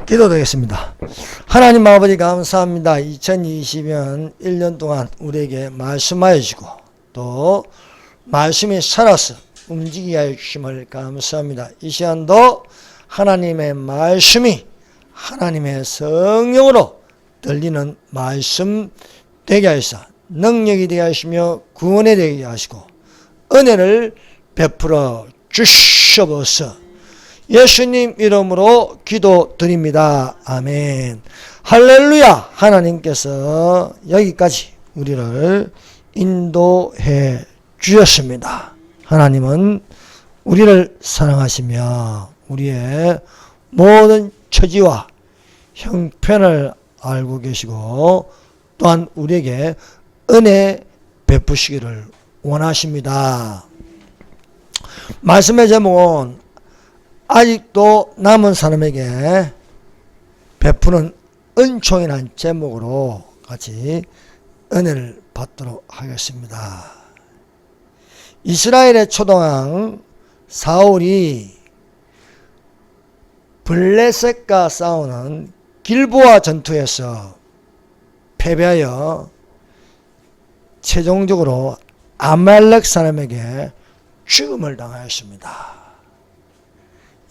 기도드리겠습니다. 하나님 아버지 감사합니다. 2020년 1년 동안 우리에게 말씀하여 주시고 또 말씀이 살아서 움직이게 하여 주심을 감사합니다. 이 시간도 하나님의 말씀이 하나님의 성령으로 들리는 말씀 되게 하시사 능력이 되게 하시며 구원이 되게 하시고 은혜를 베풀어 주시옵소서. 예수님 이름으로 기도드립니다. 아멘. 할렐루야. 하나님께서 여기까지 우리를 인도해 주셨습니다. 하나님은 우리를 사랑하시며 우리의 모든 처지와 형편을 알고 계시고 또한 우리에게 은혜 베푸시기를 원하십니다. 말씀의 제목은 아직도 남은 사람에게 베푸는 은총이라는 제목으로 같이 은혜를 받도록 하겠습니다. 이스라엘의 초동왕 사울이 블레셋과 싸우는 길보아 전투에서 패배하여 최종적으로 아말렉 사람에게 죽음을 당하였습니다.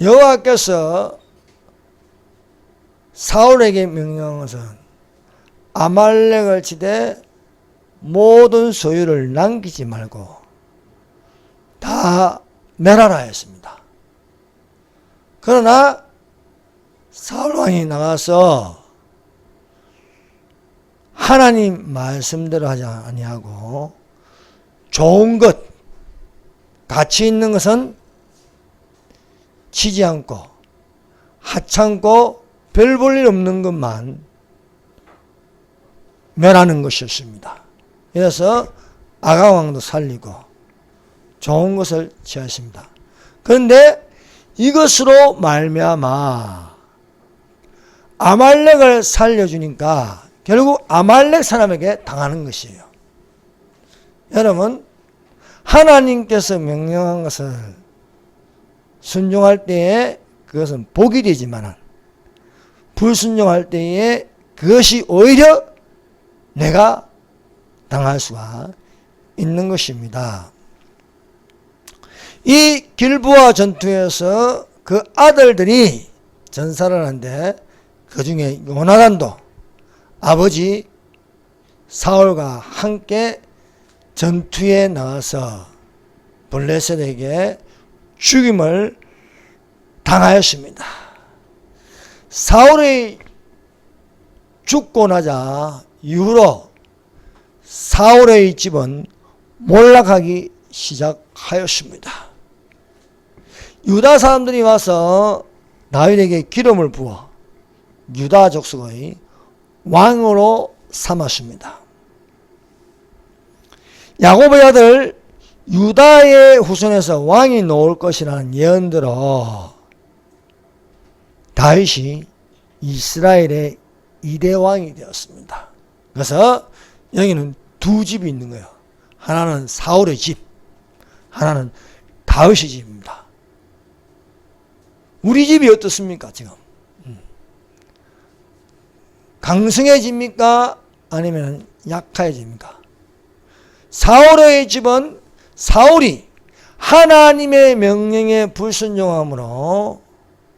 여호와께서 사울에게 명령한 것은 아말렉을 치되 모든 소유를 남기지 말고 다 멸하라 했습니다. 그러나 사울왕이 나가서 하나님 말씀대로 하지 아니하고 좋은 것, 가치 있는 것은 치지 않고 하찮고 별 볼 일 없는 것만 멸하는 것이었습니다. 그래서 아가왕도 살리고 좋은 것을 취하십니다. 그런데 이것으로 말미암아 아말렉을 살려주니까 결국 아말렉 사람에게 당하는 것이에요. 여러분, 하나님께서 명령한 것을 순종할 때에 그것은 복이 되지만 불순종할 때에 그것이 오히려 내가 당할 수가 있는 것입니다. 이 길보아 전투에서 그 아들들이 전사를 하는데 그 중에 요나단도 아버지 사울과 함께 전투에 나가서 블레셋에게 죽임을 당하였습니다. 사울이 죽고 나자 이후로 사울의 집은 몰락하기 시작하였습니다. 유다 사람들이 와서 다윗에게 기름을 부어 유다 족속의 왕으로 삼았습니다. 야곱의 아들 유다의 후손에서 왕이 나올 것이라는 예언대로 다윗이 이스라엘의 2대 왕이 되었습니다. 그래서 여기는 두 집이 있는 거예요. 하나는 사울의 집, 하나는 다윗의 집입니다. 우리 집이 어떻습니까 지금? 강성해집니까? 아니면 약해집니까? 사울의 집은 사울이 하나님의 명령에 불순종함으로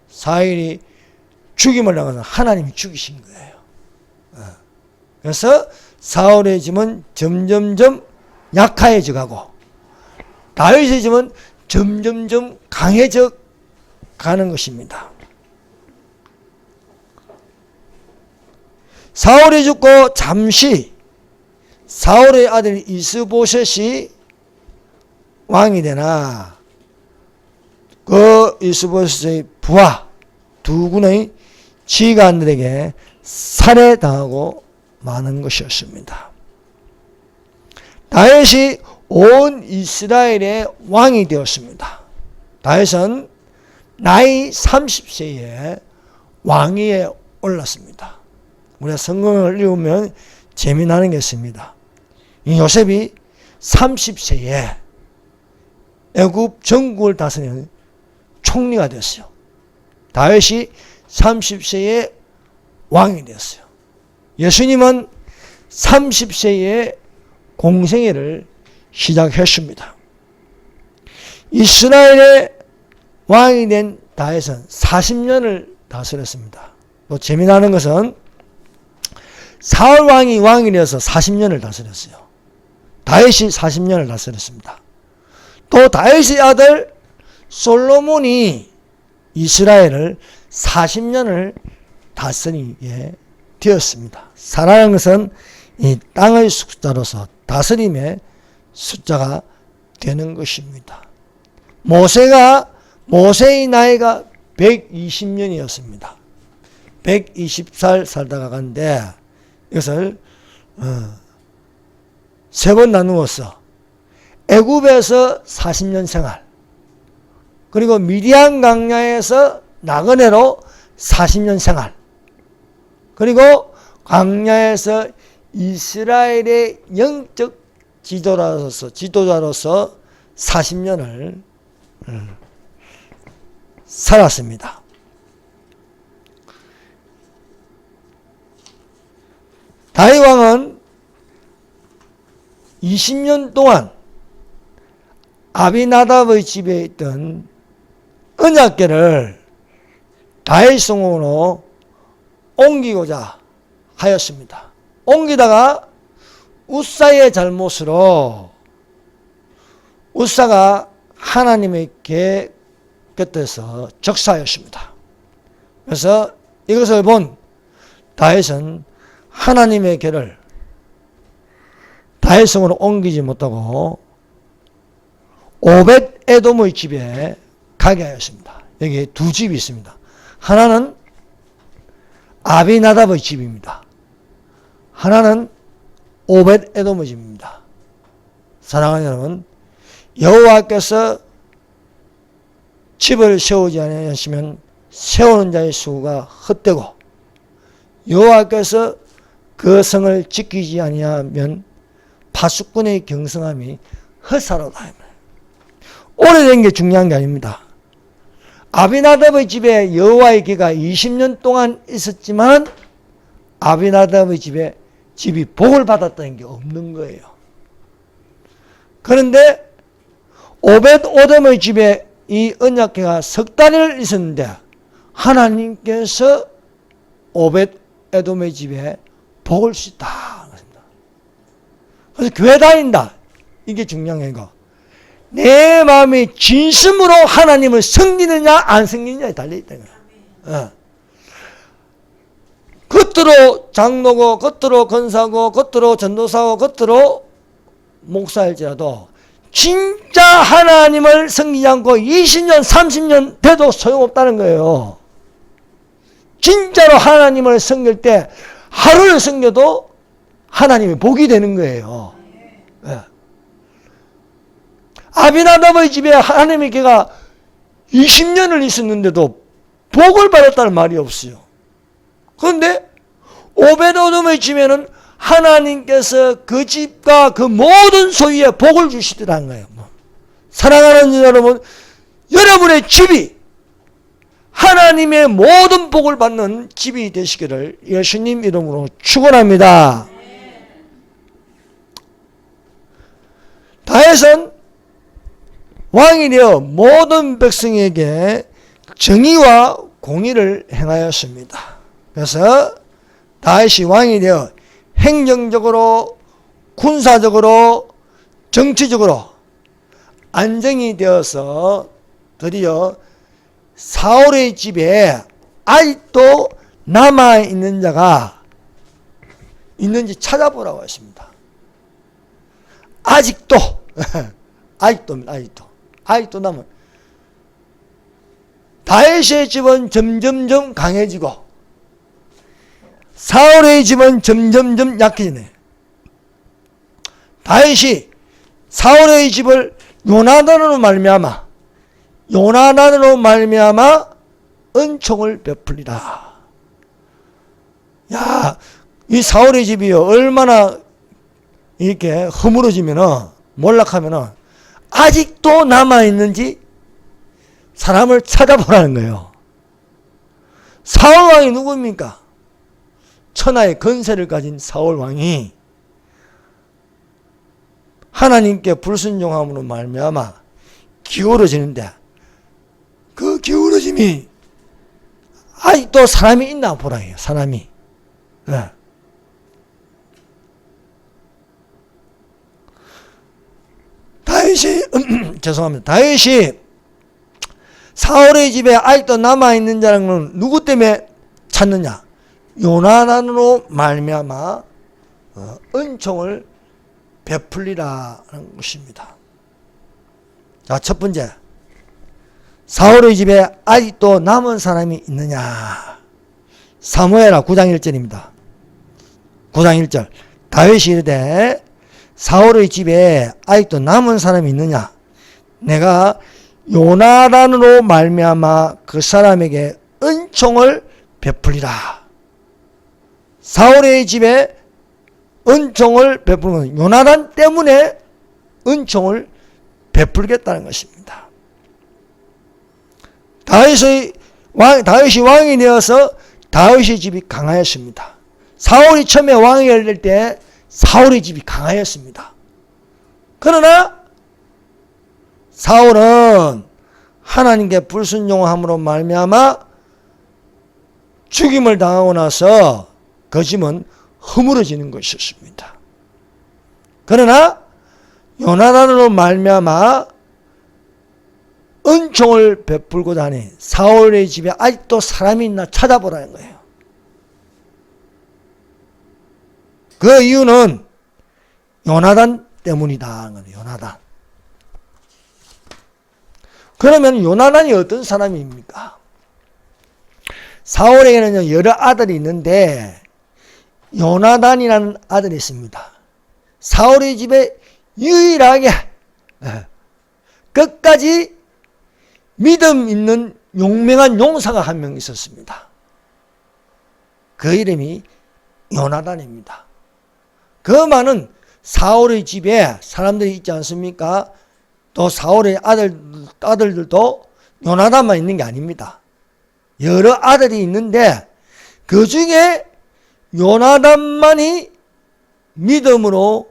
사울이 죽임을 당해서 하나님이 죽이신 거예요. 그래서 사울의 집은 점점점 약해져 가고 다윗의 집은 점점점 강해져 가는 것입니다. 사울이 죽고 잠시 사울의 아들 이스보셋이 왕이 되나 그 이스보셋의 부하 두 군의 지휘관들에게 살해당하고 마는 것이었습니다. 다윗이 온 이스라엘의 왕이 되었습니다. 다윗은 나이 30세에 왕위에 올랐습니다. 우리가 성경을 읽으면 재미나는 게 있습니다. 이 요셉이 30세에 애굽 전국을 다스리는 총리가 됐어요. 다윗이 30세에 왕이 되었어요. 예수님은 30세에 공생애를 시작했습니다. 이스라엘의 왕이 된 다윗은 40년을 다스렸습니다. 또 재미나는 것은 사울 왕이 되어서 40년을 다스렸어요. 다윗이 40년을 다스렸습니다. 또 다윗의 아들 솔로몬이 이스라엘을 40년을 다스리게 되었습니다. 사라는 것은 이 땅의 숫자로서 다스림의 숫자가 되는 것입니다. 모세의 나이가 120년이었습니다. 120살 살다가 간데 이것을 세 번 나누어서 애굽에서 40년 생활, 그리고 미디안 광야에서 나그네로 40년 생활, 그리고 광야에서 이스라엘의 영적 지도자로서 40년을 살았습니다. 다윗 왕은 20년 동안 아비나답의 집에 있던 언약궤를 다윗 성읍으로 옮기고자 하였습니다. 옮기다가 우사의 잘못으로 우사가 하나님의 곁에서 적사하였습니다. 그래서 이것을 본 다윗은 하나님의 궤를 다윗 성으로 옮기지 못하고 오벳 에돔의 집에 가게 하였습니다. 여기 두 집이 있습니다. 하나는 아비나답의 집입니다. 하나는 오벳 에돔의 집입니다. 사랑하는 여러분, 여호와께서 집을 세우지 않으시면 세우는 자의 수가 헛되고 여호와께서 그 성을 지키지 아니하면 파수꾼의 경성함이 헛사로다. 오래된 게 중요한 게 아닙니다. 아비나답의 집에 여호와의 궤가 20년 동안 있었지만 아비나답의 집이 복을 받았다는 게 없는 거예요. 그런데 오벳 에돔의 집에 이 언약궤가 석 달을 있었는데 하나님께서 오벳 에돔의 집에 복을 주셨다. 그래서 교회 다닌다. 이게 중요한 거. 내 마음이 진심으로 하나님을 섬기느냐 안 섬기느냐에 달려있다. 겉으로 장로고 겉으로 권사고 겉으로 전도사고 겉으로 목사일지라도 진짜 하나님을 섬기지 않고 20년 30년 돼도 소용없다는 거예요. 진짜로 하나님을 섬길 때 하루를 섬겨도 하나님이 복이 되는 거예요. 네. 아비나답의 집에 하나님의 궤가 20년을 있었는데도 복을 받았다는 말이 없어요. 그런데 오벳 에돔의 집에는 하나님께서 그 집과 그 모든 소유에 복을 주시더라는 거예요. 사랑하는 여러분, 여러분의 집이 하나님의 모든 복을 받는 집이 되시기를 예수님 이름으로 축원합니다. 다윗은 왕이 되어 모든 백성에게 정의와 공의를 행하였습니다. 그래서 다윗이 왕이 되어 행정적으로, 군사적으로, 정치적으로 안정이 되어서 드디어 사울의 집에 아직도 남아있는 자가 있는지 찾아보라고 했습니다. 아직도 남은. 다윗의 집은 점점점 강해지고 사울의 집은 점점점 약해지네. 다윗이 사울의 집을 요나단으로 말미암아 은총을 베풀리라. 야, 이 사울의 집이요 얼마나 이렇게 허물어지면은 몰락하면은 아직도 남아있는지 사람을 찾아보라는 거예요. 사울 왕이 누굽니까? 천하의 건세를 가진 사울 왕이 하나님께 불순종함으로 말미암아 기울어지는데, 그 기울어짐이 아직도 사람이 있나 보라 해요. 사람이. 네. 다윗이 죄송합니다. 다윗이 사울의 집에 아직도 남아있는 자는 누구 때문에 찾느냐? 요나단으로 말미암아 은총을 베풀리라는 것입니다. 자, 첫 번째, 사울의 집에 아직도 남은 사람이 있느냐? 사무엘하 9장 1절입니다. 9장 1절. 다윗이 이르되 사울의 집에 아직도 남은 사람이 있느냐? 내가 요나단으로 말미암아 그 사람에게 은총을 베풀리라. 사울의 집에 은총을 베푸는, 요나단 때문에 은총을 베풀겠다는 것입니다. 다윗이 왕이 되어서 다윗의 집이 강하였습니다. 사울이 처음에 왕이 될 때 사울의 집이 강하였습니다. 그러나 사울은 하나님께 불순종함으로 말미암아 죽임을 당하고 나서 그 집은 허물어지는 것이었습니다. 그러나 요나단으로 말미암아 은총을 베풀고자 하니 사울의 집에 아직도 사람이 있나 찾아보라는 거예요. 그 이유는 요나단 때문이다. 요나단. 그러면 요나단이 어떤 사람입니까? 사울에게는 여러 아들이 있는데 요나단이라는 아들이 있습니다. 사울의 집에 유일하게 끝까지 믿음 있는 용맹한 용사가 한 명 있었습니다. 그 이름이 요나단입니다. 그 많은 사울의 집에 사람들이 있지 않습니까? 또 사울의 아들들도 요나단만 있는 게 아닙니다. 여러 아들이 있는데 그 중에 요나단만이 믿음으로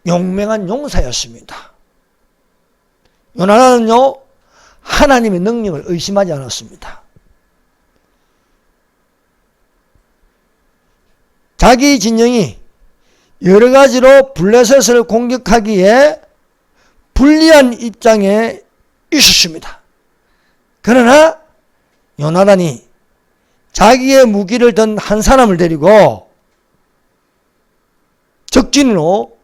용맹한 용사였습니다. 요나단은요, 하나님의 능력을 의심하지 않았습니다. 자기 진영이 여러 가지로 블레셋을 공격하기에 불리한 입장에 있었습니다. 그러나 요나단이 자기의 무기를 든 한 사람을 데리고 적진으로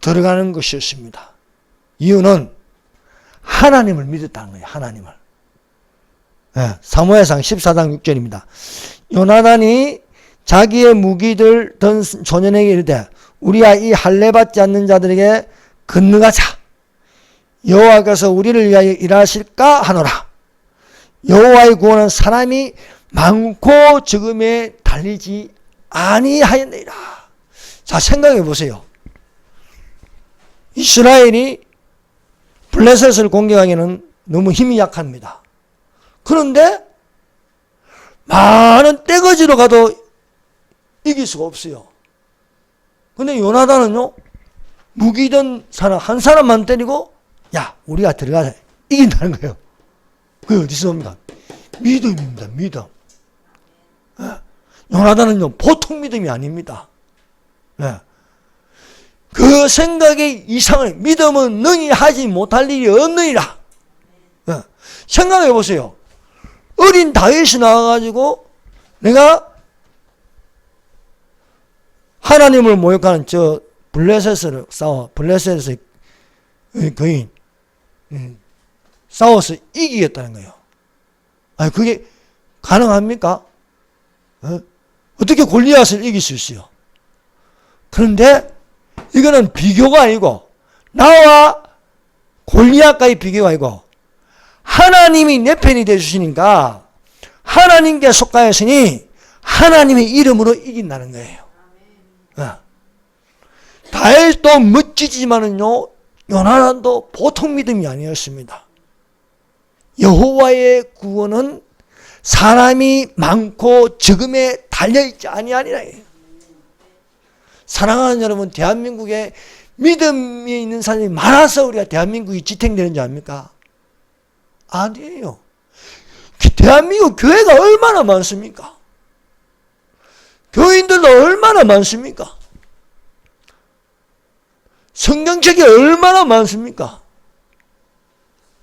들어가는 것이었습니다. 이유는 하나님을 믿었다는 거예요. 하나님을. 사무엘상 14장 6절입니다. 요나단이 자기의 무기들 든 소년에게 이르되 우리야 이 할례 받지 않는 자들에게 건너가자. 여호와께서 우리를 위하여 일하실까 하노라. 여호와의 구원은 사람이 많고 적음에 달리지 아니하였느니라. 자, 생각해 보세요. 이스라엘이 블레셋을 공격하기에는 너무 힘이 약합니다. 그런데 많은 떼거지로 가도 이길 수가 없어요. 근데 요나단은요, 무기든 사람 한 사람만 때리고 야, 우리가 들어가자 이긴다는 거예요. 그게 어디서 옵니까? 믿음입니다. 믿음. 요나단은요, 보통 믿음이 아닙니다. 그 생각의 이상을, 믿음은 능히 하지 못할 일이 없느니라. 생각해 보세요. 어린 다윗이 나와가지고 내가 하나님을 모욕하는 저 블레셋을 블레셋에서 거의 싸워서 이기겠다는 거예요. 아니, 그게 가능합니까? 어떻게 골리앗을 이길 수 있어요? 그런데 이거는 비교가 아니고, 나와 골리앗과의 비교가 아니고 하나님이 내 편이 되주시니까 하나님께 속하였으니 하나님의 이름으로 이긴다는 거예요. 다윗도 멋지지만은요, 요나단도 보통 믿음이 아니었습니다. 여호와의 구원은 사람이 많고 적음에 달려있지 아니하니라. 사랑하는 여러분, 대한민국에 믿음이 있는 사람이 많아서 우리가 대한민국이 지탱되는 줄 압니까? 아니에요. 대한민국 교회가 얼마나 많습니까? 교인들도 얼마나 많습니까? 성경책이 얼마나 많습니까?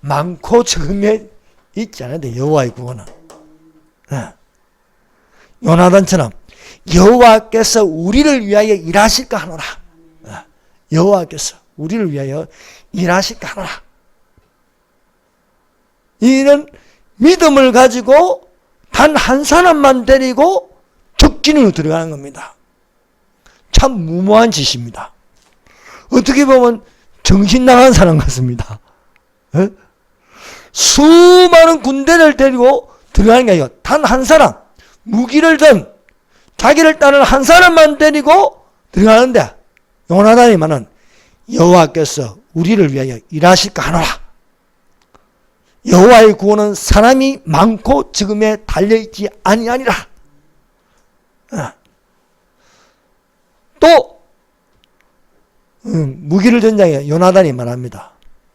많고 적음에 있지 않은데 여호와의 구원은. 네. 요나단처럼 여호와께서 우리를 위하여 일하실까 하노라. 네. 여호와께서 우리를 위하여 일하실까 하노라. 이런 믿음을 가지고 단 한 사람만 데리고 적진으로 들어가는 겁니다. 참 무모한 짓입니다. 어떻게 보면 정신 나간 사람 같습니다. 에? 수많은 군대를 데리고 들어가는 게 아니고 단 한 사람, 무기를 든 자기를 따르는 한 사람만 데리고 들어가는데 요나단이 말은 여호와께서 우리를 위하여 일하실까 하노라. 여호와의 구원은 사람이 많고 적음에 달려있지 아니하니라. 또 무기를 든 자에 요나단이 말합니다.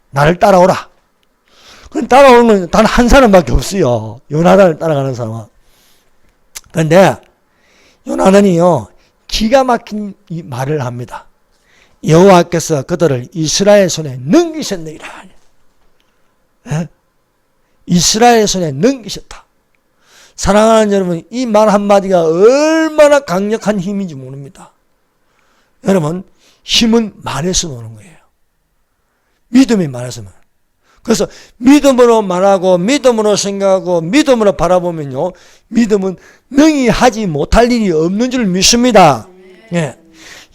나를 따라오라. 그럼 따라오는 건 단 한 사람밖에 없어요. 요나단을 따라가는 사람은. 그런데 요나단이요 기가 막힌 이 말을 합니다. 여호와께서 그들을 이스라엘 손에 넘기셨느니라. 이스라엘 손에 넘기셨다. 사랑하는 여러분, 이 말 한마디가 얼마나 강력한 힘인지 모릅니다. 여러분, 힘은 말에서 오는 거예요. 믿음이 말에서만. 그래서 믿음으로 말하고 믿음으로 생각하고 믿음으로 바라보면요, 믿음은 능히 하지 못할 일이 없는 줄 믿습니다. 예.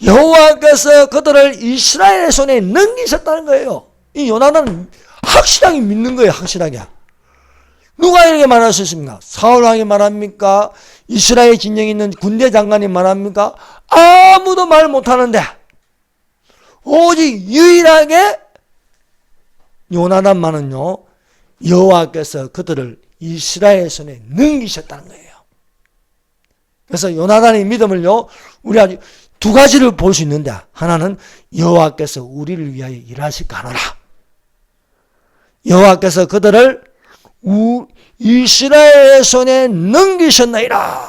여호와께서 그들을 이스라엘의 손에 넘기셨다는 거예요. 이 요나단은 확실하게 믿는 거예요. 확실하게. 누가 이렇게 말할 수 있습니까? 사울왕이 말합니까? 이스라엘 진영에 있는 군대 장관이 말합니까? 아무도 말 못하는데 오직 유일하게 요나단만은요 여호와께서 그들을 이스라엘 손에 넘기셨다는 거예요. 그래서 요나단의 믿음을요 우리 아주 두 가지를 볼 수 있는데, 하나는 여호와께서 우리를 위하여 일하실까 하노라. 여호와께서 그들을 이스라엘 손에 넘기셨나이다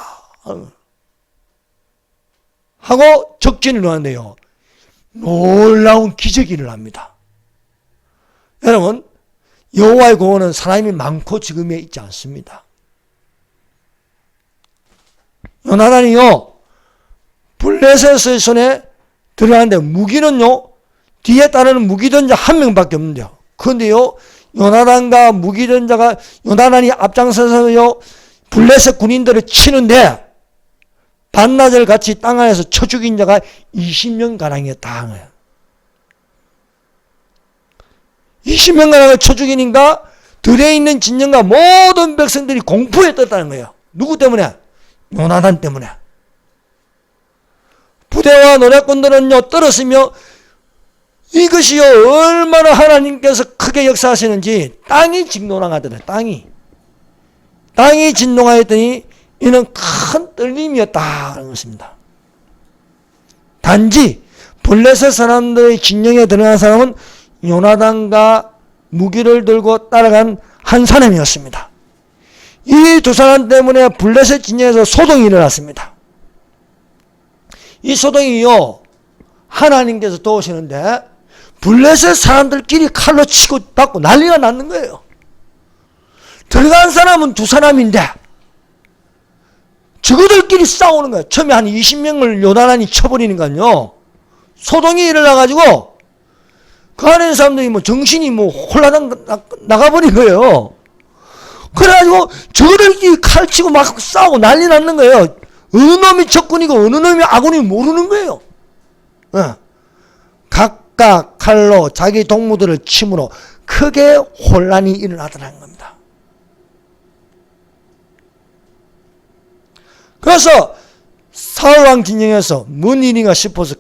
하고 적진을 하는데요, 놀라운 기적이 일어납니다. 여러분, 여호와의 구원은 사람이 많고 적음에 있지 않습니다. 요나단이요 블레셋의 손에 들어가는데 무기는요 뒤에 따르는 무기든자 한 명밖에 없는데요. 그런데요 요나단과 무기든자가 요나단이 앞장서서요 블레셋 군인들을 치는데 반나절 같이 땅 안에서 쳐 죽인 자가 20명가량이었다. 20명가량을 쳐 죽이니까 들에 있는 진영과 모든 백성들이 공포에 떴다는 거예요. 누구 때문에? 요나단 때문에. 부대와 노략군들은요 떨었으며 이것이요 얼마나 하나님께서 크게 역사하시는지 땅이 진동하더래. 땅이 진동하였더니 이는 큰 떨림이었다 하는 것입니다. 단지 블레셋 사람들의 진영에 들어간 사람은 요나단과 무기를 들고 따라간 한 사람이었습니다. 이 두 사람 때문에 블레셋 진영에서 소동이 일어났습니다. 이 소동이요 하나님께서 도우시는데 블레셋 사람들끼리 칼로 치고 받고 난리가 났는 거예요. 들어간 사람은 두 사람인데 저거들끼리 싸우는 거예요. 처음에 한 20명을 요나단이 쳐버리니까요 소동이 일어나가지고 그 안에 있는 사람들이 뭐 정신이 뭐 홀라당 나가버린 거예요. 그래가지고 저거들끼리 칼 치고 막 싸우고 난리 났는 거예요. 어느 놈이 적군이고 어느 놈이 아군이 모르는 거예요. 각각 칼로 자기 동무들을 침으로 크게 혼란이 일어나더라는 겁니다. 그래서 사울왕 진영에서 뭔 일인가 싶어서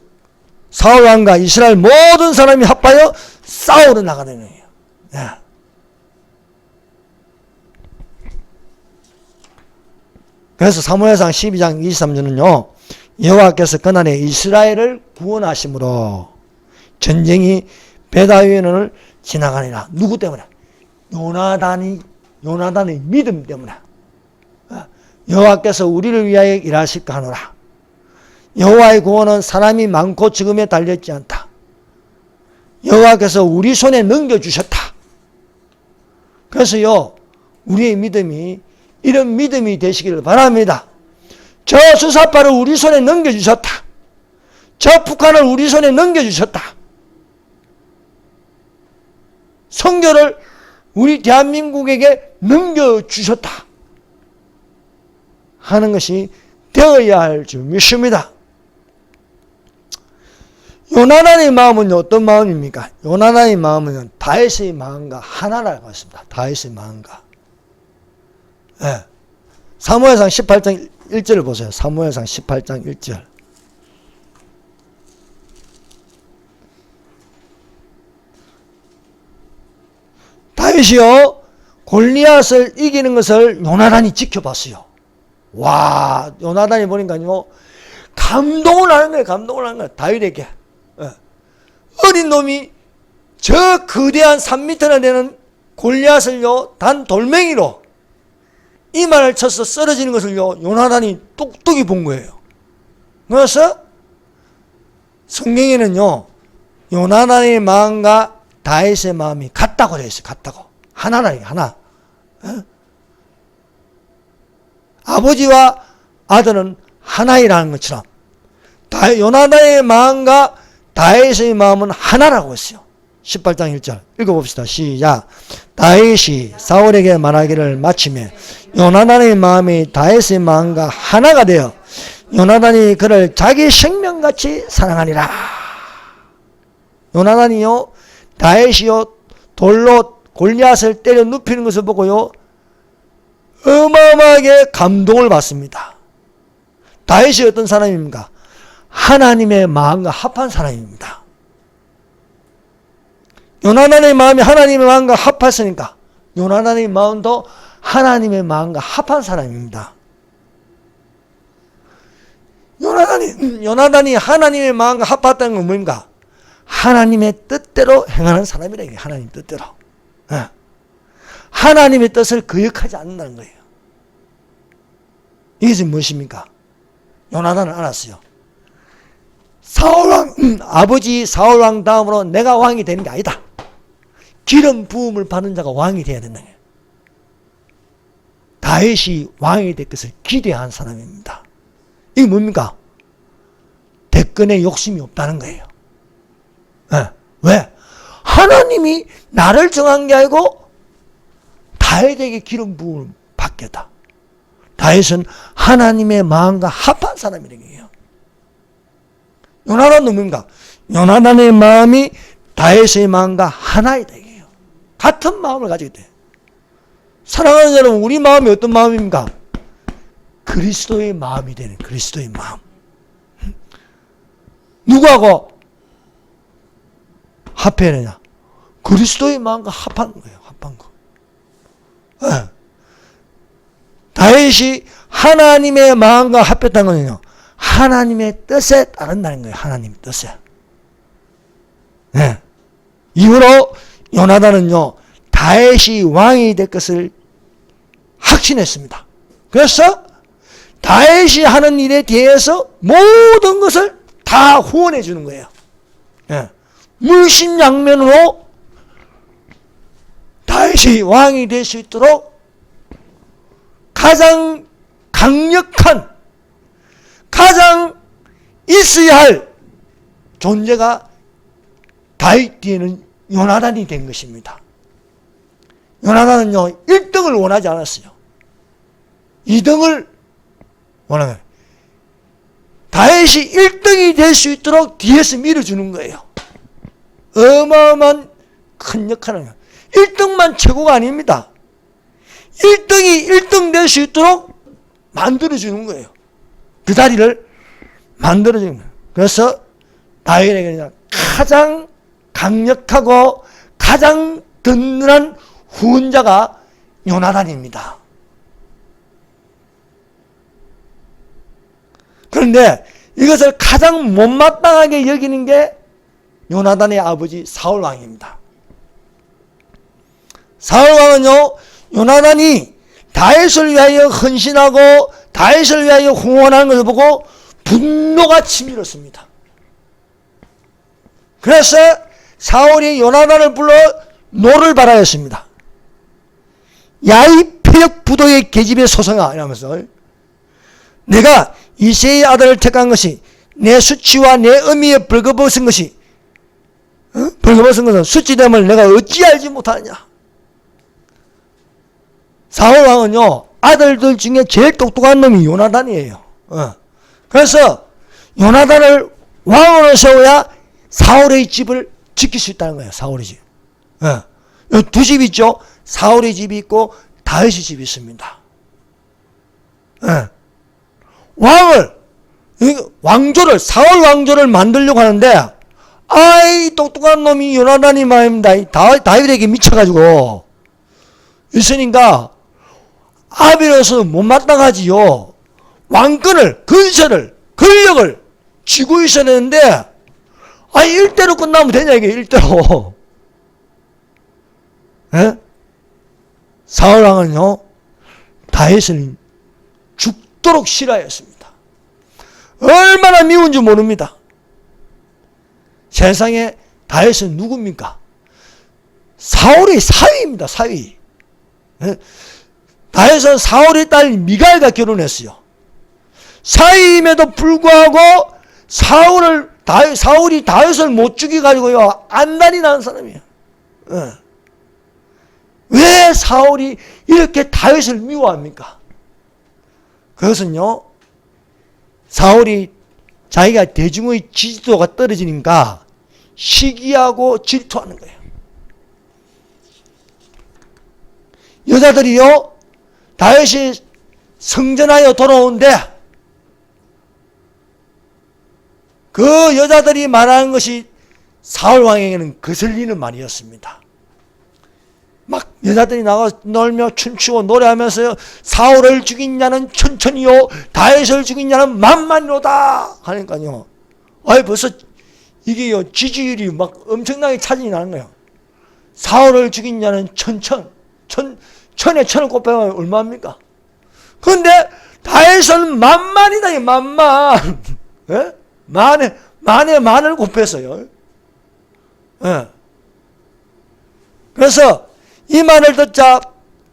사울왕과 이스라엘 모든 사람이 합하여 싸우러 나가는 거예요. 그래서 사무엘상 12장 23절은요. 여호와께서 그날에 이스라엘을 구원하심으로 전쟁이 베다위온을 지나가니라. 누구 때문에? 요나단의 믿음 때문에. 여호와께서 우리를 위하여 일하실까 하노라. 여호와의 구원은 사람이 많고 적음에 달렸지 않다. 여호와께서 우리 손에 넘겨주셨다. 그래서요, 우리의 믿음이 이런 믿음이 되시기를 바랍니다. 저 주사파를 우리 손에 넘겨주셨다. 저 북한을 우리 손에 넘겨주셨다. 선교를 우리 대한민국에게 넘겨주셨다 하는 것이 되어야 할 줄 믿습니다. 요나단의 마음은 어떤 마음입니까? 요나단의 마음은 다윗의 마음과 하나라고 했습니다. 다윗의 마음과. 네. 사무엘상 18장 1절을 보세요. 사무엘상 18장 1절. 다윗이요, 골리앗을 이기는 것을 요나단이 지켜봤어요. 와, 요나단이 보니까요, 감동을 하는 거예요. 감동을 하는 거예요. 다윗에게. 어린 놈이 저 거대한 3m나 되는 골리앗을요, 단 돌멩이로 이마를 쳐서 쓰러지는 것을요, 요나단이 똑똑히 본 거예요. 그래서 성경에는요, 요나단의 마음과 다윗의 마음이 같다고 되어 있어요. 같다고. 하나라니, 하나. 아버지와 아들은 하나이라는 것처럼 요나단의 마음과 다윗의 마음은 하나라고 했어요. 18장 1절 읽어봅시다. 시작. 다윗이 사울에게 말하기를 마치며 요나단의 마음이 다윗의 마음과 하나가 되어 요나단이 그를 자기 생명같이 사랑하니라. 요나단이요, 다윗이요, 돌로 골리앗을 때려 눕히는 것을 보고요, 어마어마하게 감동을 받습니다. 다윗이 어떤 사람입니까? 하나님의 마음과 합한 사람입니다. 요나단의 마음이 하나님의 마음과 합했으니까 요나단의 마음도 하나님의 마음과 합한 사람입니다. 요나단이 하나님의 마음과 합했다는 건 뭡니까? 하나님의 뜻대로 행하는 사람이라. 이게 하나님 뜻대로. 하나님의 뜻을 거역하지 않는다는 거예요. 이것이 무엇입니까? 요나단은 알았어요. 아버지 사울왕 다음으로 내가 왕이 되는 게 아니다. 기름 부음을 받는 자가 왕이 되어야 된다. 다윗이 왕이 될 것을 기대한 사람입니다. 이게 뭡니까? 대권에 욕심이 없다는 거예요. 왜? 하나님이 나를 정한 게 아니고 다윗에게 기름 부음을 받겠다. 다윗은 하나님의 마음과 합한 사람이라는 거예요. 요나단은 뭡니까? 요나단의 마음이 다윗의 마음과 하나이다. 이게요. 같은 마음을 가지게 돼. 사랑하는 여러분, 우리 마음이 어떤 마음입니까? 그리스도의 마음이 되는 그리스도의 마음. 누구하고 합해야 되냐? 그리스도의 마음과 합한 거예요. 합한 거. 다윗이 하나님의 마음과 합했다는 거는요, 하나님의 뜻에 따른다는 거예요. 하나님의 뜻에. 네. 이후로 요나단은요, 다윗이 왕이 될 것을 확신했습니다. 그래서 다윗이 하는 일에 대해서 모든 것을 다 후원해 주는 거예요. 네. 물심양면으로 다윗이 왕이 될 수 있도록 가장 강력한, 가장 있어야 할 존재가 다윗 뒤에는 요나단이 된 것입니다. 요나단은요, 1등을 원하지 않았어요. 2등을 원하는 거예요. 다윗이 1등이 될 수 있도록 뒤에서 밀어주는 거예요. 어마어마한 큰 역할을 해요. 1등만 최고가 아닙니다. 1등이 1등 될 수 있도록 만들어주는 거예요. 그 자리를 만들어주는 거예요. 그래서 다윗에게는 가장 강력하고 가장 든든한 후원자가 요나단입니다. 그런데 이것을 가장 못마땅하게 여기는 게 요나단의 아버지 사울 왕입니다. 사울 왕은요, 요나단이 다윗을 위하여 헌신하고 다윗을 위하여 후원하는 것을 보고 분노가 치밀었습니다. 그래서 사울이 요나단을 불러 노를 바라였습니다. 야이 패역 부도의 계집의 소성아 이러면서, 내가 이새의 아들을 택한 것이 내 수치와 내 의미에 벌거벗은 것이 벌거벗은 것은 수치됨을 내가 어찌 알지 못하느냐. 사울 왕은요, 아들들 중에 제일 똑똑한 놈이 요나단이에요. 그래서 요나단을 왕으로 세워야 사울의 집을 지킬 수 있다는 거예요. 사울의 집. 두 집이 있죠. 사울의 집이 있고 다윗의 집이 있습니다. 왕조를, 사울 왕조를 만들려고 하는데, 아이 똑똑한 놈이 요나단이 말입니다. 다윗에게 미쳐가지고 있으니까 아비로서 못마땅하지요. 왕권을, 근세를, 권력을 쥐고 있어야 되는데, 일대로 끝나면 되냐, 이게, 일대로. 사울왕은요, 다윗을 죽도록 싫어했습니다. 얼마나 미운지 모릅니다. 세상에 다윗은 누굽니까? 사울의 사위입니다, 사위. 다윗은 사울의 딸 미갈과 결혼했어요. 사위임에도 불구하고 사울이 다윗을 못 죽여가지고요, 안달이 나는 사람이에요. 왜 사울이 이렇게 다윗을 미워합니까? 그것은요, 사울이 자기가 대중의 지지도가 떨어지니까 시기하고 질투하는 거예요. 여자들이요, 다윗이 성전하여 돌아오는데 그 여자들이 말하는 것이 사울 왕에게는 거슬리는 말이었습니다. 막 여자들이 나가 놀며 춤추고 노래하면서 사울을 죽인 자는 천천히요, 다윗을 죽인 자는 만만이로다 하니까요, 벌써 이게요, 지지율이 막 엄청나게 차진이 나는 거예요. 사울을 죽인 자는 천에 천을 곱하면 얼마입니까? 그런데 다윗은 만만이다, 만만. 만을 곱했어요. 그래서 이 말을 듣자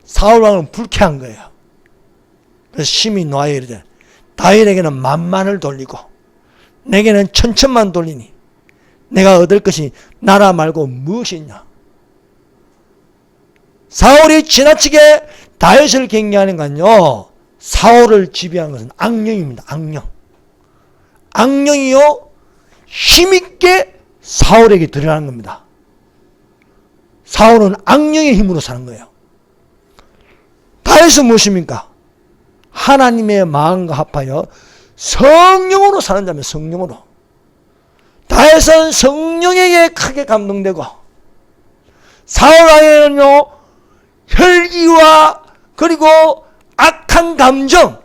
사울왕은 불쾌한 거예요. 그래서 심히 노하여 이르되, 다윗에게는 만만을 돌리고 내게는 천천만 돌리니 내가 얻을 것이 나라 말고 무엇이 있냐. 사울이 지나치게 다윗을 경계하는 건요, 사울을 지배한 것은 악령입니다. 악령이요, 힘있게 사울에게 드러나는 겁니다. 사울은 악령의 힘으로 사는 거예요. 다윗은 무엇입니까? 하나님의 마음과 합하여 성령으로 사는 자면 성령으로. 다윗은 성령에게 크게 감동되고, 사울왕에는요, 혈기와 그리고 악한 감정,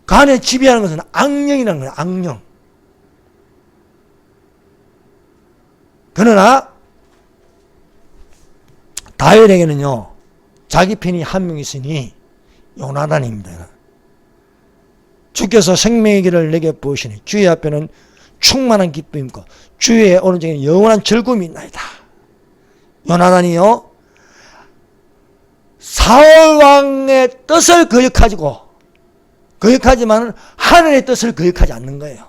그 안에 지배하는 것은 악령이라는 거예요. 악령. 그러나 다윗에게는요, 자기 편이 한 명 있으니 요나단입니다. 주께서 생명의 길을 내게 부으시니 주의 앞에는 충만한 기쁨이 있고 주의 오른쪽에는 영원한 즐거움이 있나이다. 요나단이요, 사울왕의 뜻을 거역하지만 하늘의 뜻을 거역하지 않는 거예요.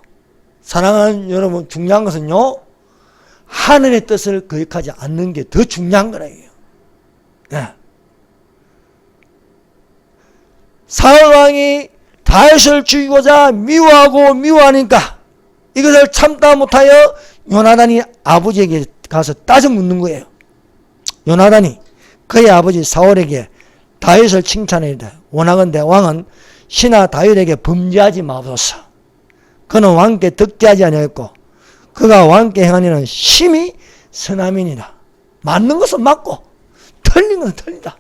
사랑하는 여러분, 중요한 것은요, 하늘의 뜻을 거역하지 않는 게 더 중요한 거라요. 사울왕이 다윗을 죽이고자 미워하니까 이것을 참다 못하여 요나단이 아버지에게 가서 따져 묻는 거예요. 요나단이 그의 아버지 사울에게 다윗을 칭찬하되, 원하건대 왕은 신하 다윗에게 범죄하지 마옵소서. 그는 왕께 덕지하지 아니하였고 그가 왕께 행한 일은 심히 선함이니라. 맞는 것은 맞고 틀린 것은 틀리다.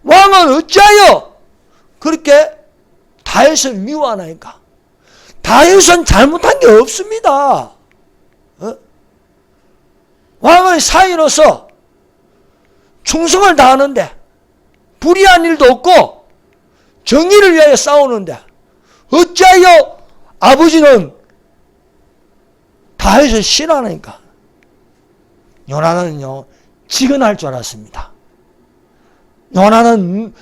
왕은 어찌하여 그렇게 다윗을 미워하나니까. 다윗은 잘못한 게 없습니다. 왕의 사위로서 충성을 다하는데 불의한 일도 없고 정의를 위하여 싸우는데 어찌하여 아버지는 다윗을 싫어하니까. 요나단은요 직언할 줄 알았습니다. 요나단은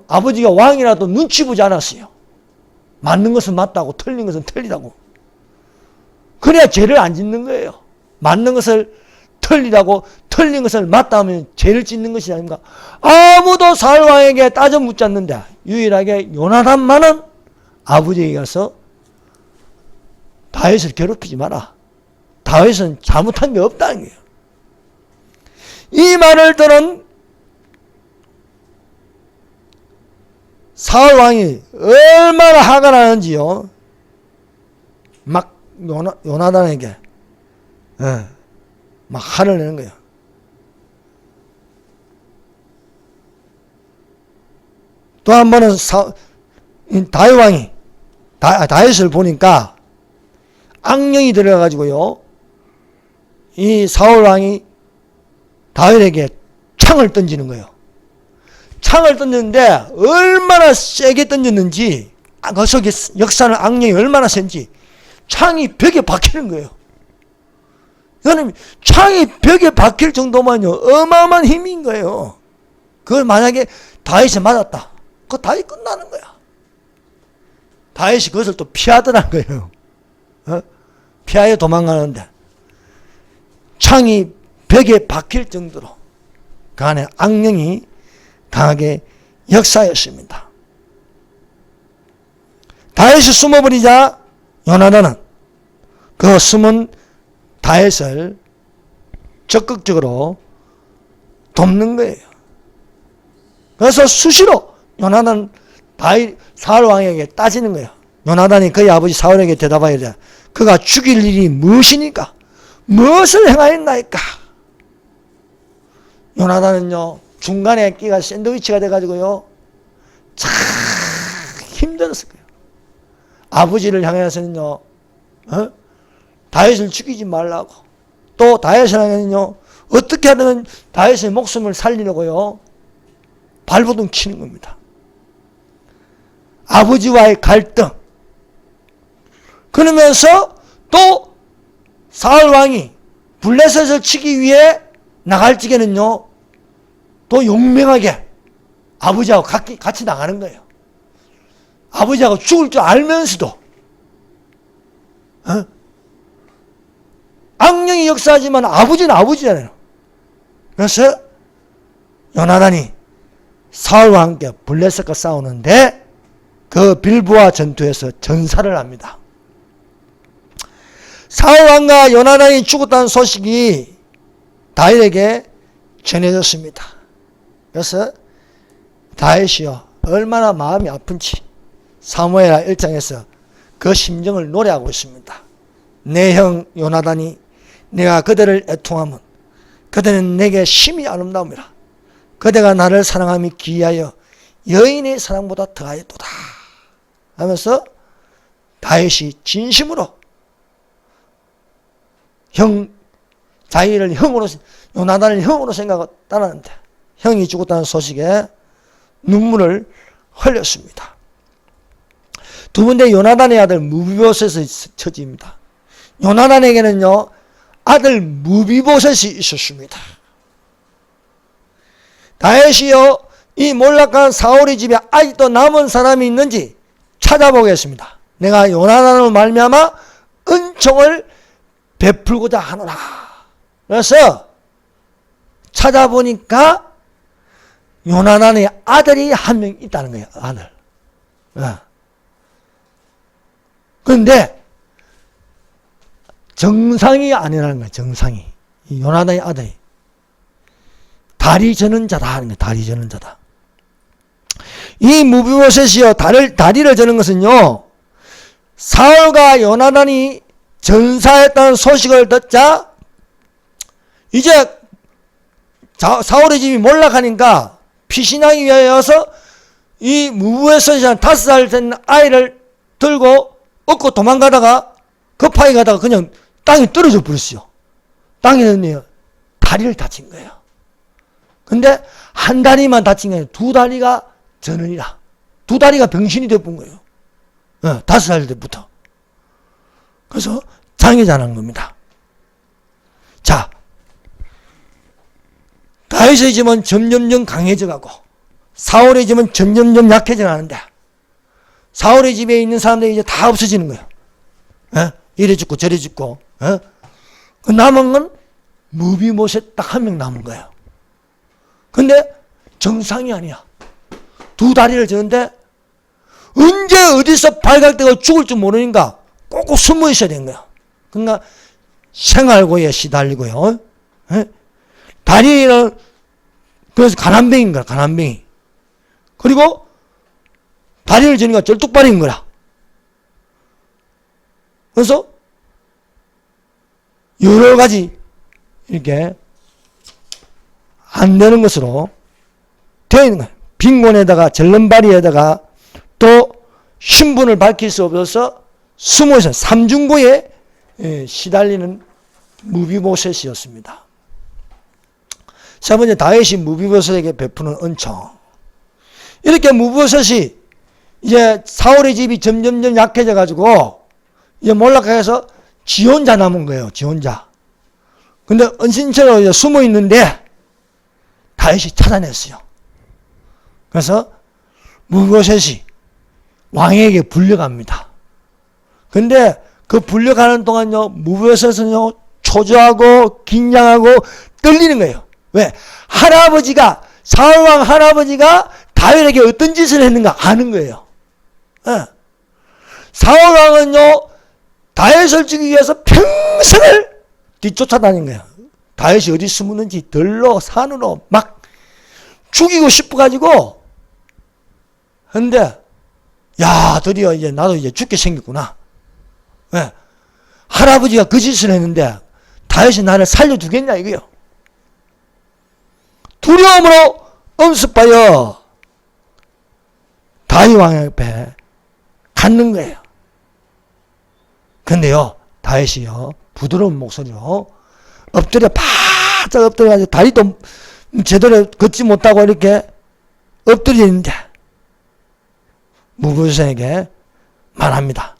아버지가 왕이라도 눈치 보지 않았어요. 맞는 것은 맞다고 틀린 것은 틀리다고. 그래야 죄를 안 짓는 거예요. 맞는 것을 틀리다고 틀린 것을 맞다 하면 죄를 짓는 것이 아닙니까? 아무도 사울 왕에게 따져 묻지 않는데 유일하게 요나단만은 아버지에게 가서 다윗을 괴롭히지 마라. 다윗은 잘못한 게 없다는 거예요. 이 말을 들은 사울 왕이 얼마나 화가 나는지요. 막 요나단에게 막 화를 내는 거예요. 또 한 번은 다윗 왕이 다윗을 보니까 악령이 들어가가지고요. 이 사울 왕이 다윗에게 창을 던지는 거예요. 창을 던졌는데 얼마나 세게 던졌는지 그 속에 역사는 악령이 얼마나 센지 창이 벽에 박히는 거예요. 여러분 창이 벽에 박힐 정도만요 어마어마한 힘인 거예요. 그걸 만약에 다윗이 맞았다. 그거 다윗 끝나는 거야. 다윗이 그것을 또 피하더란 거예요. 피하여 도망가는데 창이 벽에 박힐 정도로 그 안에 악령이 강하게 역사였습니다. 다윗이 숨어버리자 요나단은 그 숨은 다윗을 적극적으로 돕는 거예요. 그래서 수시로 요나단 사울 왕에게 따지는 거예요. 요나단이 그의 아버지 사울에게 대답하여 돼. 그가 죽일 일이 무엇이니까? 무엇을 행하였나이까? 요나단은요 중간에 끼가 샌드위치가 돼가지고요 참 힘들었을 거예요. 아버지를 향해서는요 다윗을 죽이지 말라고, 또 다윗을 향해서는요 어떻게 하든 다윗의 목숨을 살리려고요 발버둥 치는 겁니다. 아버지와의 갈등. 그러면서 또 사울 왕이 블레셋을 치기 위해 나갈 적에는요 또 용맹하게 아버지하고 같이 나가는 거예요. 아버지하고 죽을 줄 알면서도 악령이 역사하지만 아버지는 아버지잖아요. 그래서 요나단이 사울과 함께 블레셋과 싸우는데 그 빌보아 전투에서 전사를 합니다. 사울왕과 요나단이 죽었다는 소식이 다윗에게 전해졌습니다. 그래서 다윗이요 얼마나 마음이 아픈지 사무엘하 1장에서 그 심정을 노래하고 있습니다. 내 형 요나단이 내가 그들을 애통하면 그들은 내게 심히 아름다움이라. 그대가 나를 사랑함이 기이하여 여인의 사랑보다 더하였도다 하면서 다윗이 진심으로 자기를 형으로, 요나단을 형으로 생각하고 따랐는데 형이 죽었다는 소식에 눈물을 흘렸습니다. 두 번째 요나단의 아들 무비보셋의 처지입니다. 요나단에게는요 아들 무비보셋이 있었습니다. 다윗이요 이 몰락한 사울의 집에 아직도 남은 사람이 있는지 찾아보겠습니다. 내가 요나단으로 말미암아 은총을 베풀고자 하노라. 그래서 찾아보니까 요나단의 아들이 한 명 있다는 거예요. 아들. 그런데 정상이 아니라는 거예요. 정상이. 이 요나단의 아들이. 다리 저는 자다 하는 거예요. 다리 저는 자다. 이 무비보셋이요 다리를 저는 것은요 사울과 요나단이 전사했다는 소식을 듣자 이제 사울의 집이 몰락하니까 피신하기 위하여서 이 무브보셋이라는 5살 된 아이를 들고 얻고 도망가다가 급하게 가다가 그냥 땅에 떨어져 버렸어요. 땅에는 다리를 다친 거예요. 근데 한 다리만 다친 게 아니라 두 다리가 전원이라. 두 다리가 병신이 되어본 거예요. 5살 때부터. 그래서 장애자란 겁니다. 자, 다윗의 집은 점점점 강해져 가고 사울의 집은 점점점 약해져 가는데 사울의 집에 있는 사람들이 이제 다 없어지는 거예요. 이래 죽고 저래 죽고. 그 남은 건 무비보셋 딱 한 명 남은 거예요. 근데 정상이 아니야. 두 다리를 저는데 언제 어디서 발각되고 죽을 줄 모르니까 꼭꼭 숨어 있어야 되는 거야. 그러니까 생활고에 시달리고요. 다리는 그래서 가난뱅이인 거야. 가난뱅이. 그리고 다리를 저니까 쩔뚝발인 거라. 그래서 여러 가지 이렇게 안 되는 것으로 되어 있는 거예요. 빈곤에다가 절름발이에다가 또 신분을 밝힐 수 없어서 숨어서 삼중고에 시달리는 무비보셋이었습니다. 자, 번째 다윗이 무비보셋에게 베푸는 은총. 이렇게 무비보셋이 이제 사울의 집이 점점점 약해져 가지고 이제 몰락해서 지 혼자 남은 거예요. 지 혼자. 근데 은신처로 이제 숨어 있는데 다윗이 찾아냈어요. 그래서 무비보셋이 왕에게 불려갑니다. 근데 그 불려가는 동안요, 무비보셋은요, 초조하고 긴장하고 떨리는 거예요. 왜? 할아버지가, 사울왕 할아버지가 다윗에게 어떤 짓을 했는가 아는 거예요. 사울왕은요, 다윗을 죽이기 위해서 평생을 뒤쫓아다닌 거예요. 다윗이 어디 숨었는지 들로 산으로 막 죽이고 싶어가지고. 근데 야, 드디어 이제 나도 이제 죽게 생겼구나. 왜? 할아버지가 그 짓을 했는데 다윗이 나를 살려두겠냐 이거요. 두려움으로 엄습하여 다윗 왕 옆에 갔는 거예요. 근데요, 다윗이요, 부드러운 목소리로 엎드려 바짝 엎드려가지고 다리도 제대로 걷지 못하고 이렇게 엎드려 있는데 무비보셋에게 말합니다.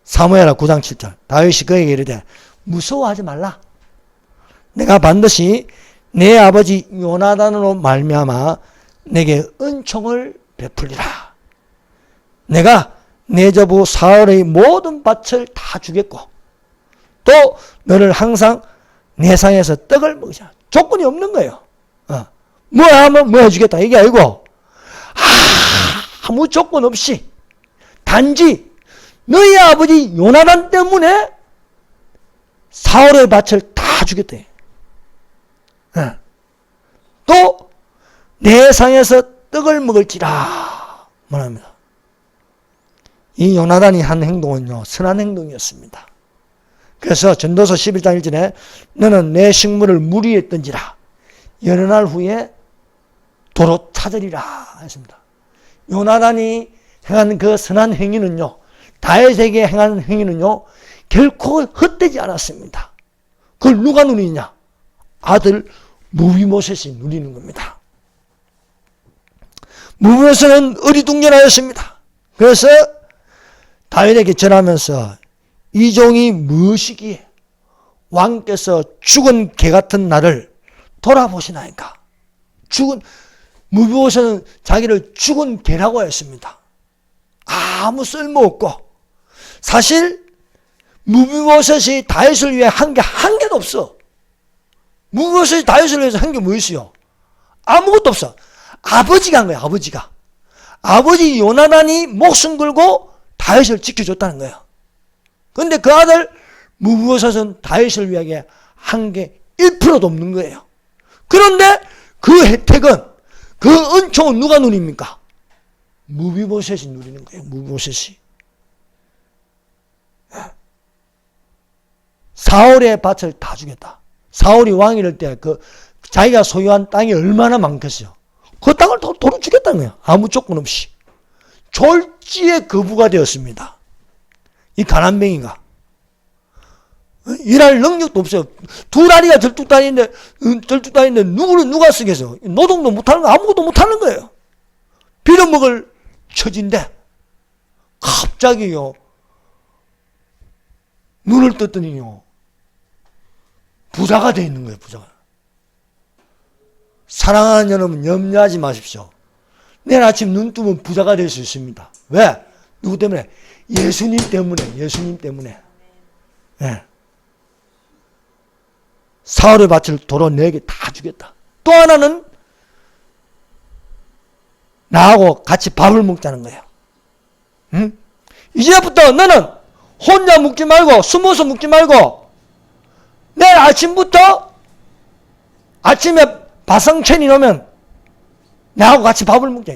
사무엘하 9장 7절. 다윗이 그에게 이르되 무서워하지 말라. 내가 반드시 내 아버지 요나단으로 말미암아 내게 은총을 베풀리라. 내가 내 저부 사울의 모든 밭을 다 주겠고 또 너를 항상 내 상에서 떡을 먹이자. 조건이 없는 거예요. 뭐 하면 뭐 해주겠다 이게 아니고 아무 조건 없이 단지 너희 아버지 요나단 때문에 사울의 밭을 다 주겠다. 또 내 상에서 떡을 먹을지라 말합니다. 이 요나단이 한 행동은요, 선한 행동이었습니다. 그래서 전도서 11장 1절에 너는 내 식물을 물 위에 던지라. 여러 날 후에 도로 찾으리라 했습니다. 요나단이 행한 그 선한 행위는요, 다윗에게 행한 행위는요, 결코 헛되지 않았습니다. 그걸 누가 누리냐? 아들 무비보셋이 누리는 겁니다. 무비보셋은 어리둥절하였습니다. 그래서 다윗에게 전하면서 이 종이 무엇이기에 왕께서 죽은 개 같은 나를 돌아보시나이까. 무비보셋은 자기를 죽은 개라고 했습니다. 아무 쓸모없고, 사실 무비보셋이 다윗을 위해 한 게 한 개도 없어. 무비보셋이 다윗을 위해서 한 게 뭐 있어요? 아무것도 없어. 아버지가 한 거야. 아버지 요나단이 목숨 걸고 다윗을 지켜줬다는 거예요. 그런데 그 아들 무비보셋은 다윗을 위하여 한 게 1%도 없는 거예요. 그런데 그 혜택은, 그 은총은 누가 누립니까? 무비보셋이 누리는 거예요. 무비보셋이. 사울의 밭을 다 주겠다. 사울이 왕이 될 때 그 자기가 소유한 땅이 얼마나 많겠어요. 그 땅을 도로 죽였다는 거예요. 아무 조건 없이. 졸지에 거부가 되었습니다. 이 가난뱅이가. 일할 능력도 없어요. 두 다리가 절뚝다리인데 누가 쓰겠어? 노동도 못하는 거, 아무것도 못하는 거예요. 빌어먹을 처지인데 갑자기요 눈을 떴더니요 부자가 돼 있는 거예요. 부자가. 사랑하는 여러분, 염려하지 마십시오. 내일 아침 눈 뜨면 부자가 될 수 있습니다. 왜? 누구 때문에? 예수님 때문에. 예수님 때문에. 네. 사울의 밭을 도로 4개 다 주겠다. 또 하나는 나하고 같이 밥을 먹자는 거예요. 응? 이제부터 너는 혼자 묵지 말고 숨어서 묵지 말고 내일 아침부터 아침에 바성천이 오면 나하고 같이 밥을 먹자.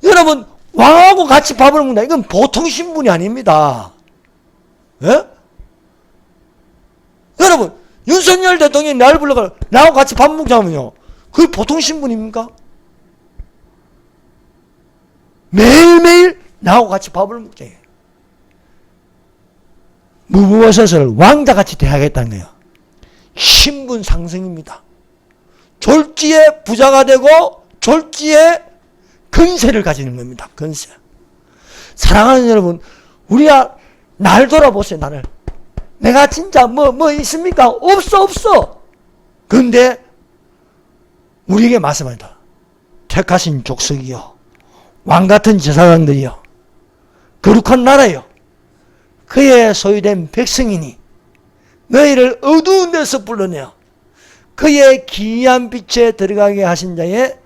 여러분, 왕하고 같이 밥을 먹는다. 이건 보통 신분이 아닙니다. 예? 여러분, 윤석열 대통령이 나를 불러가 나하고 같이 밥 먹자면요. 그게 보통 신분입니까? 매일매일 나하고 같이 밥을 먹자. 무브워셋을 왕자같이 대하겠다는 거예요. 신분 상승입니다. 졸지에 부자가 되고 졸지에 근세를 가지는 겁니다. 근세. 사랑하는 여러분, 우리가 날 돌아보세요. 나를. 내가 진짜 뭐 있습니까? 없어. 그런데 우리에게 말씀합니다. 택하신 족속이요, 왕같은 제사장들이요, 거룩한 나라요, 그의 소유된 백성이니 너희를 어두운 데서 불러내어 그의 기이한 빛에 들어가게 하신 자의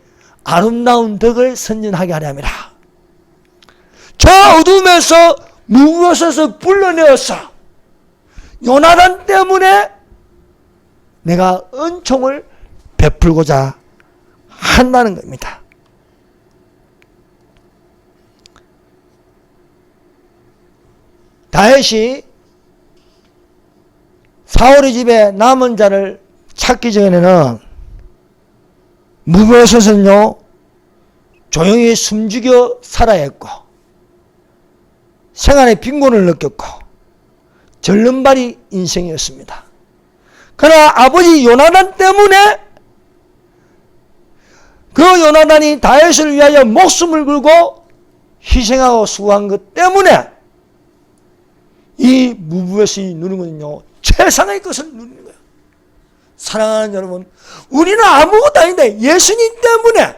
아름다운 덕을 선전하게 하려 함이라. 저 어둠에서 무엇에서 불러내었어. 요나단 때문에 내가 은총을 베풀고자 한다는 겁니다. 다윗이 사울의 집에 남은 자를 찾기 전에는 무브에셋은요 조용히 숨죽여 살아야 했고 생활의 빈곤을 느꼈고 절름발이 인생이었습니다. 그러나 아버지 요나단 때문에 그 요나단이 다윗을 위하여 목숨을 걸고 희생하고 수고한 것 때문에 이 무브에셋이 누리는 것은요 최상의 것을 누리는 거예요. 사랑하는 여러분, 우리는 아무것도 아닌데 예수님 때문에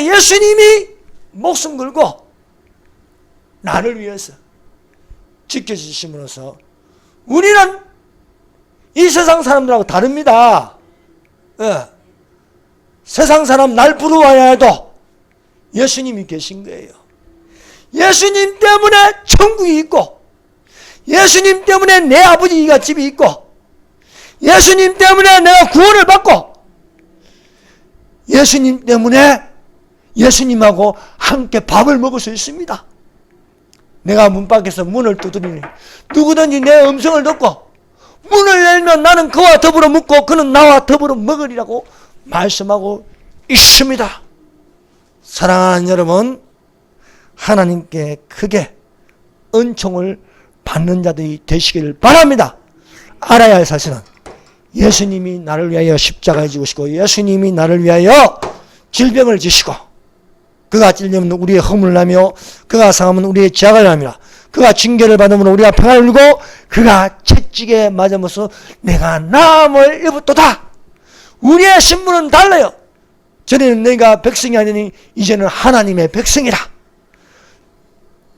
예수님이 목숨 걸고 나를 위해서 지켜주심으로써 우리는 이 세상 사람들하고 다릅니다. 예. 세상 사람 날 부러워야 해도 예수님이 계신 거예요. 예수님 때문에 천국이 있고 예수님 때문에 내 아버지가 집이 있고 예수님 때문에 내가 구원을 받고 예수님 때문에 예수님하고 함께 밥을 먹을 수 있습니다. 내가 문 밖에서 문을 두드리니 누구든지 내 음성을 듣고 문을 열면 나는 그와 더불어 묵고 그는 나와 더불어 먹으리라고 말씀하고 있습니다. 사랑하는 여러분, 하나님께 크게 은총을 받는 자들이 되시기를 바랍니다. 알아야 할 사실은 예수님이 나를 위하여 십자가에 죽으시고 예수님이 나를 위하여 질병을 지시고 그가 찔리면 우리의 허물을 나며 그가 상하면 우리의 죄악을 나며 그가 징계를 받으면 우리가 평안을 누리고 그가 채찍에 맞으면서 내가 나음을 입었도다. 우리의 신분은 달라요. 전에는 너희가 백성이 아니니 이제는 하나님의 백성이라.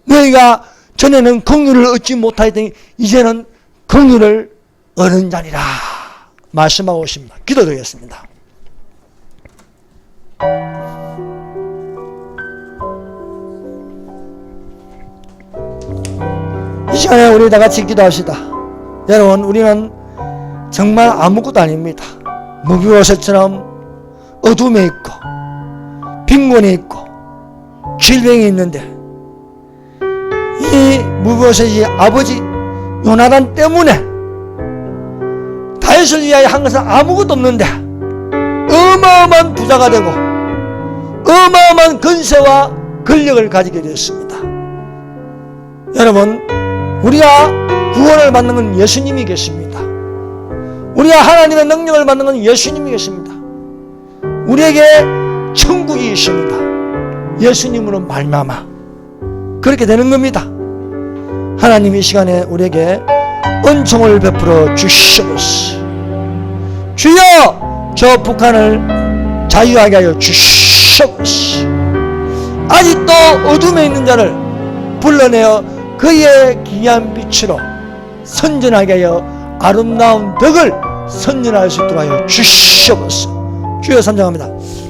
너희가 전에는 긍휼을 얻지 못하였더니 이제는 긍휼을 얻은 자니라 말씀하고 있습니다. 기도드리겠습니다. 이 시간에 우리 다 같이 기도합시다. 여러분, 우리는 정말 아무것도 아닙니다. 무비오셋처럼 어둠에 있고 빈곤에 있고 질병이 있는데 이 무비오셋이 아버지 요나단 때문에 다윗을 위하여 한 것은 아무것도 없는데 어마어마한 부자가 되고 어마어마한 권세와 권력을 가지게 되었습니다. 여러분, 우리가 구원을 받는 건 예수님이 계십니다. 우리가 하나님의 능력을 받는 건 예수님이 계십니다. 우리에게 천국이 있습니다. 예수님으로 말미암아 그렇게 되는 겁니다. 하나님이 이 시간에 우리에게 은총을 베풀어 주시옵소서. 주여, 저 북한을 자유하게 하여 주시옵소서. 아직도 어둠에 있는 자를 불러내어 그의 귀한 빛으로 선전하게 하여 아름다운 덕을 선전할 수 있도록 하여 주시옵소서. 주여, 선정합니다.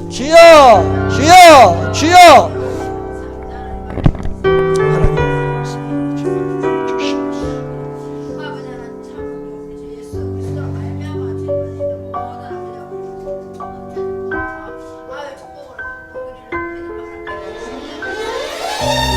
주여, 주여, 주여. 하나님